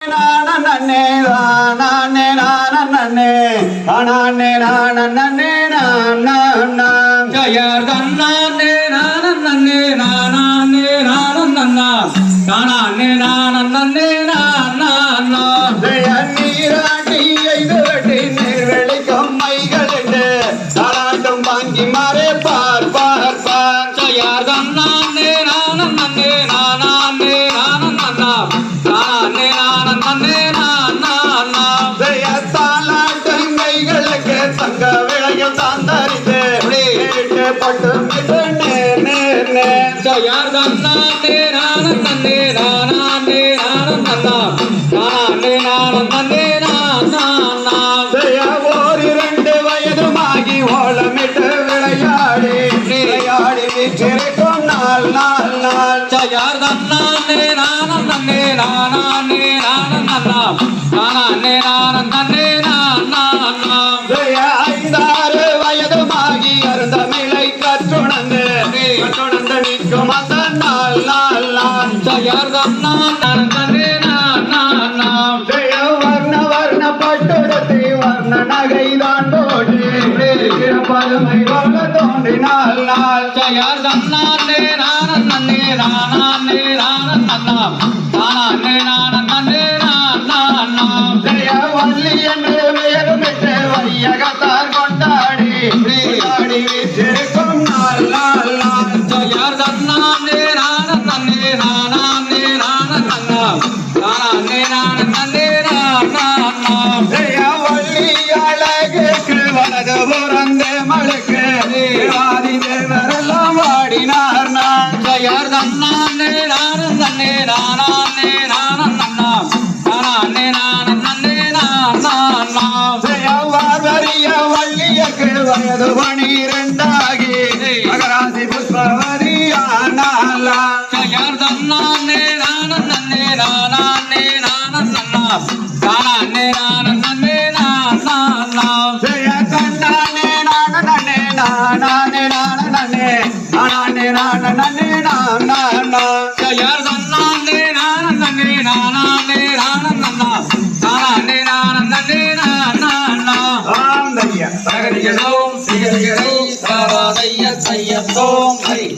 நன்னே நானே நானே நானே நானே நான் ஜயர் தன்னானே நானே நானே நானன்னா நானே நானே நானன்னா ஜய நீராட்டி ஐதுவட்டி நீர்வெளிக்கும் மைகள் என்று தாளாட்டும் வாங்கி மாறே பார் பார் பார் ஜயர் தன்னானே நானே நானே நானன்னா நானே நானே நானன்னா ஜய தாளாட்டும் கைகளுக்கு தங்க விளையும் தாந்தரித்து பட்டு நேர் நேர் நேர் ஜயர் தன்னானே நானே நானே நானன்னா நானே நானே நானன்னா ஜய ஓரிரண்டு வயதுமாகி ஓலமிட்டு விளையாடி விளையாடி வீற்றிருக்கும் நாள் நாள் நாள் ஜயர் தன்னானே நானே நானே நானன்னா நானே நானே நானன்னா ஜய ஐந்தாறு வயதுமாகி அருந்தமிழை கற்றுணர்ந்து நிற்கும் அந்த நாள் நாள் நாள் ஜயர் தன்னானே நானன்னா ஜய வர்ண வர்ண பட்டுடத்தி வர்ண நகைதான் போட்டு பதுமை வர்ண தோன்றினாள் நாள் ஜயர் தன்னானே நானே நானே நானன்னா நானே நானே நானன்னா ஜய வள்ளி என்று பெயருமிட்டு வையகத்தார் கொண்டாடி விளையாடி வீற்றிருக்கும் நாள் நாள் நாள் ஜயர் தன்னானே நானே நானே நானன்னா நானே நானே நானன்னா ஜய வள்ளி அழகுக்கு வலது புறந்தே மழுக்கு ஆதி தேவரெல்லாம் வாடினார் நான் ஜயர் தன்னானே நானே நானே நானன்னா நானே நானே நானன்னா ஜய வார்வரிய வள்ளியக்கு வயது 12ஆகி மகராசி புஷ்பவதி ஆனாள் ஜயர் தன்னானே நானே நானே நானன்னா நானே நானே நானன்னா ஜய கண்ணானே நானே நானே நானே நானே நானே நானே ஜயர் தன்னானே நானே நானே நானன்னா நானே நானே நானன்னா ஆம் தையா சகரிகளோம் சிகரிகளோம் சாராதைய சையத்தோம் ஹரி